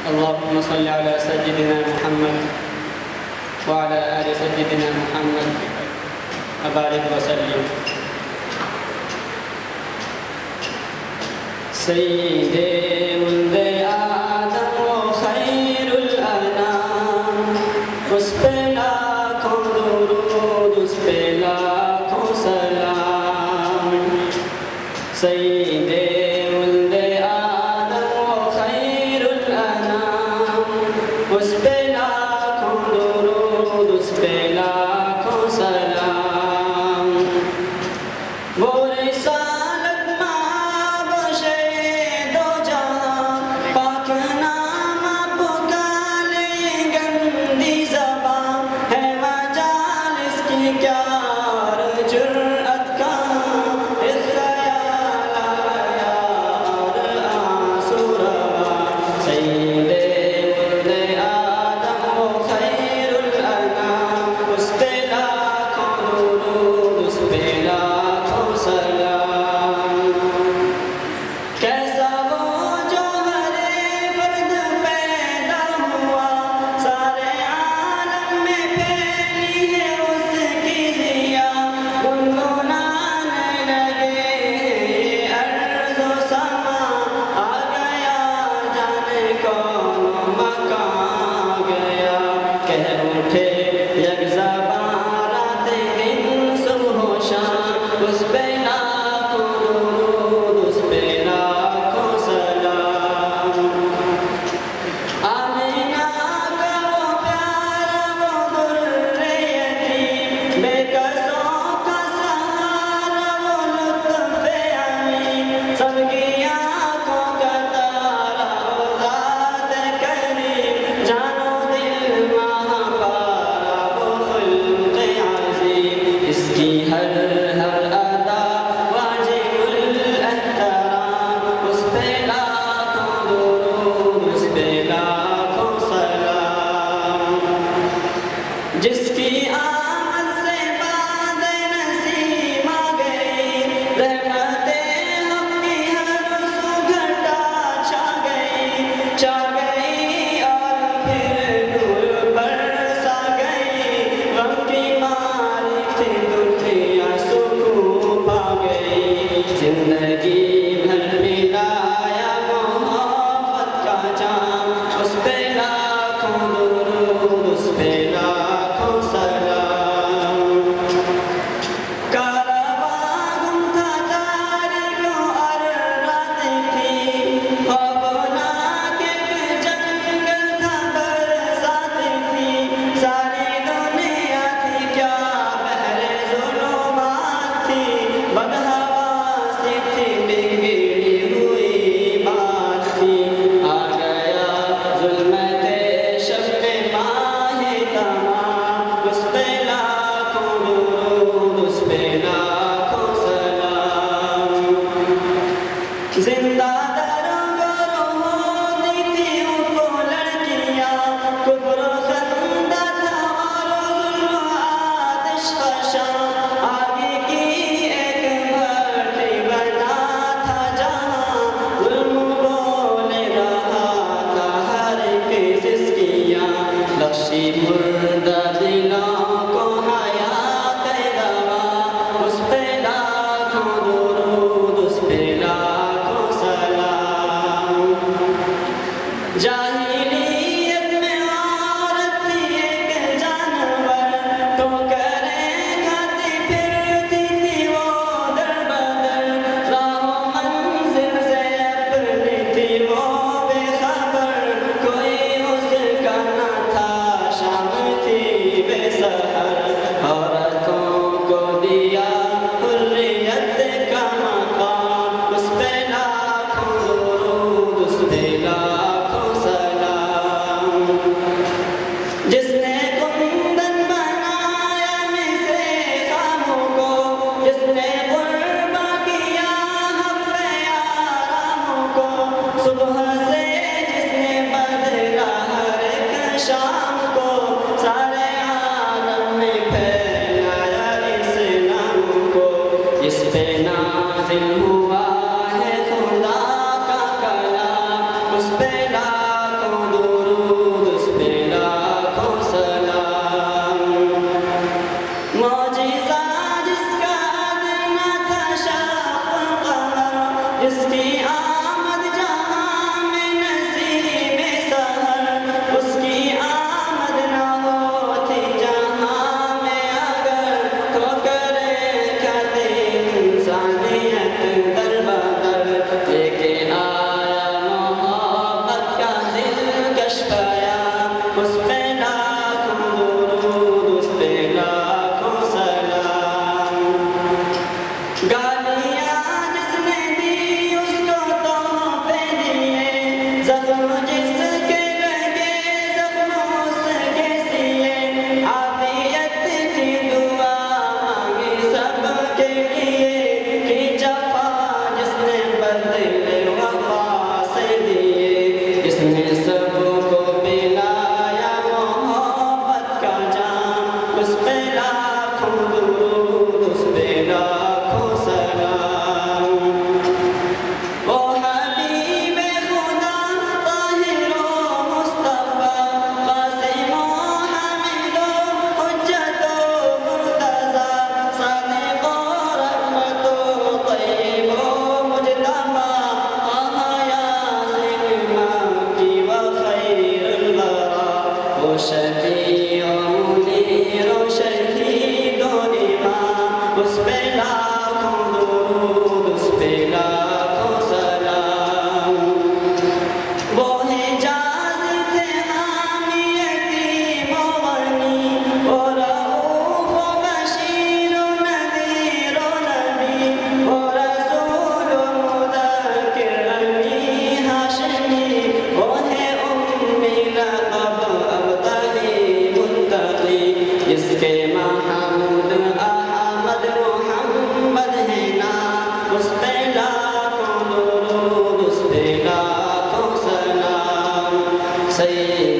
اللهم صل على سيدنا محمد وعلى آل سيدنا محمد وبارك وسلم. سيدي ولد آدم وخير الأنام، उस पे लाखों दुरूद, उस पे लाखों सलाम. सईदे वल्दे आदम व खैरुल अनाम, उस पे लाखों दुरूद, उस पे लाखों सलाम. वो रिसालत माबशे दो जहां, पाक नाम पुकारे गंदी ज़बां है. मजालिस की क्या जुर्अत कहाँ, इस ख़याल आया और आंसू रवा. सईदे वल्दे आदम व खैरुल अनाम, उस पे लाखों दुरूद, उस पे लाखों सलाम. कैसा वो जो हरे फर्द पैदा हुआ, सारे आलम में फैली है उसकी ज़िया. गुनगुनाने लगे अर्ज़ व समा, आ गया जाने कौन मकां गया. कह उठे यक ज़बां राते दिन सुबह शाम, उस पे लाखों दुरूद, उस पे लाखों सलाम. आमीना का वो प्यारा वो दुर्रे यतीम, बेकसों का सहारा वो लुत्फ़े अमीन. सबकी आँखों का तारा वो ज़ात करीम, जानो दिल महापारा वो खुल्क़े अज़ीम. इसकी हर अदा वाजिबुल एहतराम, उस पे लाखों दुरूद, उस पे लाखों सलाम. जिसकी आमद से बाद नसीम आ गई, रहमते हक़ की हर सू घटा छा गई और फिर नूर बरसा गई. गम की मारी थी दुनिया सुकून पा गई. जिंदगी भर मिलाया मोहब्बत का जाम, उस पे लाखों दुरूद, उस पे लाखों सलाम. कारवां गुम था तारीकों और रातें थी, खौफनाक एक जंगल था बरसातें थी. सारी दुनिया थी क्या बहरे ज़ुल्मात थी, बदहवासी थी बिगड़ी हुई बात थी. आ गया ज़ुल्मते शब माहे तमाम, उस पे लाखों दुरूद, उस पे लाखों सलाम. जिंदा दरबार होती थी वो लड़कियां, कुफ्र खंदा था और ज़ुल्म आतिश फ़शां. आगे की एक भट्टी बना था जहां, ज़ुल्म बोले रहा था हर एक सिसकियां. बख्शी मुर्दा दिलों को हयात दवा, उस पे लाखों दुरूद, उस पे लाखों सलाम. जिसकी आमद जहां में नसीब सहर, उसकी आमद ना होती जहां में अगर, ठोकर खाते इंसानियत दर बदर, लेके आया मोहब्बत का दिलकश बयां, उस पे लाखों दुरूद, उस पे लाखों सलाम। गालियां जिसने दी उसको तोहफे दिए, ज़ख्म जिसके लगे ज़ख्म उसके सिए, आफियत की दुआ मांगी सबके लिए, कि जफा जिसने बदले वफा से दिए, जिसने सबको पिलाया मोहब्बत का जाम, उस पे लाखों दुरूद, उस पे लाखों सलाम। ओ हबीबे खुदा ताहिरो मुस्तफा, कासिमो हमीदो हुज्जतो मुर्तज़ा, सादिको रहमतो तय्यिबो मुज्तबा, आहा यासीन माकी व खैरुल वरा, ओ शफीओ मुनीरो शहीदो इमाम, उस पे लाखों दुरूद, उस पे लाखों सलाम। वो हिजाज़ थे हामी यतीम व गनी, वो रऊफ़ व बशीर व नज़ीर व नबी, वो रसूल व मुज़क्किर अमी हाशिमी, वो है उम्मी लक़ब अब्तही मुत्तक़ी, जिसके महमूद अहमद मोहम्मद है नाम, उस पे लाखों दुरूद, उस पे लाखों सलाम। सैयद